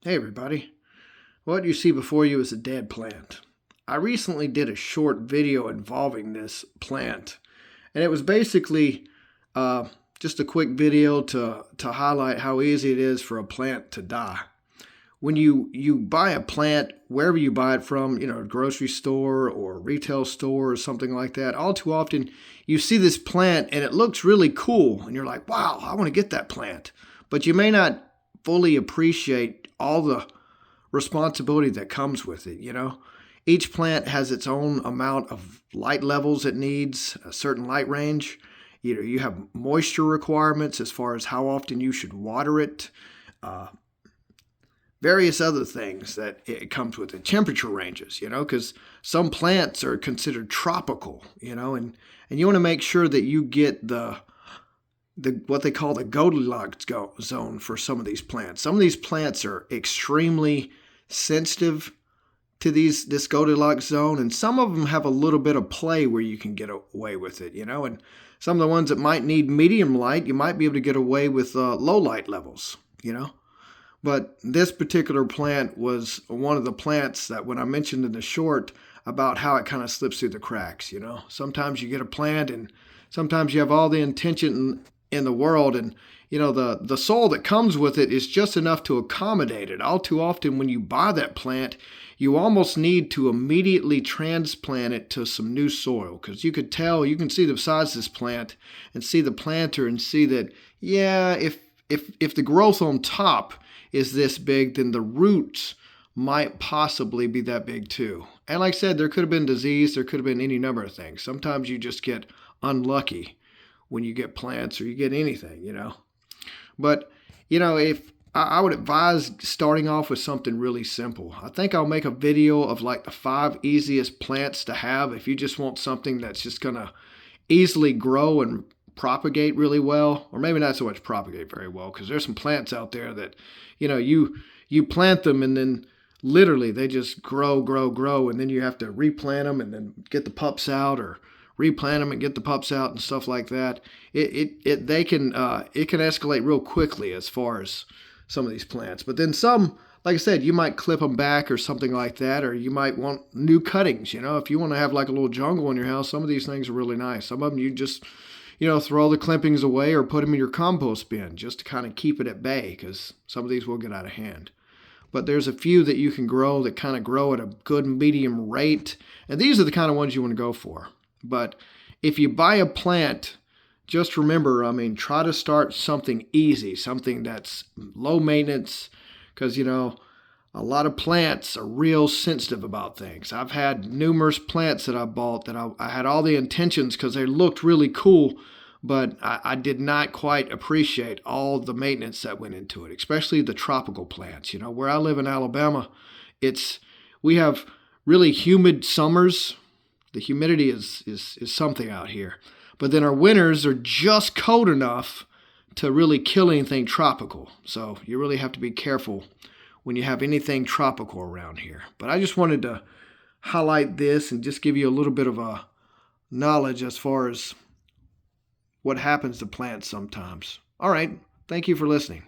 Hey everybody, what you see before you is a dead plant. I recently did a short video involving this plant, and it was basically uh, just a quick video to highlight how easy it is for a plant to die. When you buy a plant, wherever you buy it from, a grocery store or a retail store or something like that, all too often you see this plant and it looks really cool, and you're like, wow, I want to get that plant. But you may not fully appreciate all the responsibility that comes with it. Each plant has its own amount of light levels it needs, a certain light range. You have moisture requirements as far as how often you should water it, uh, various other things that it comes with, the temperature ranges, because some plants are considered tropical, and you want to make sure that you get the what they call the Goldilocks zone for some of these plants. Some of these plants are extremely sensitive to this Goldilocks zone, and some of them have a little bit of play where you can get away with it, and some of the ones that might need medium light, you might be able to get away with low light levels. But this particular plant was one of the plants that, when I mentioned in the short about how it kind of slips through the cracks, sometimes you get a plant and sometimes you have all the intention in the world, and the soil that comes with it is just enough to accommodate it. All too often when you buy that plant, you almost need to immediately transplant it to some new soil, because you can see the size of this plant and see the planter and see that, yeah, if the growth on top is this big, then the roots might possibly be that big too. And like I said, there could have been disease, there could have been any number of things. Sometimes you just get unlucky when you get plants or you get anything. But, if I would advise starting off with something really simple. I think I'll make a video of like the 5 easiest plants to have if you just want something that's just going to easily grow and propagate really well, or maybe not so much propagate very well, because there's some plants out there that, you plant them and then literally they just grow, and then you have to replant them and then get the pups out, or replant them and get the pups out and stuff like that. It can escalate real quickly as far as some of these plants. But then some, like I said, you might clip them back or something like that, or you might want new cuttings. If you want to have like a little jungle in your house, some of these things are really nice. Some of them you just throw all the clippings away or put them in your compost bin just to kind of keep it at bay, because some of these will get out of hand. But there's a few that you can grow that kind of grow at a good medium rate, and these are the kind of ones you want to go for. But if you buy a plant, just remember, try to start something easy, something that's low maintenance, because, a lot of plants are real sensitive about things. I've had numerous plants that I bought that I had all the intentions because they looked really cool, but I did not quite appreciate all the maintenance that went into it, especially the tropical plants. Where I live in Alabama, we have really humid summers. The humidity is something out here. But then our winters are just cold enough to really kill anything tropical. So you really have to be careful when you have anything tropical around here. But I just wanted to highlight this and just give you a little bit of a knowledge as far as what happens to plants sometimes. All right. Thank you for listening.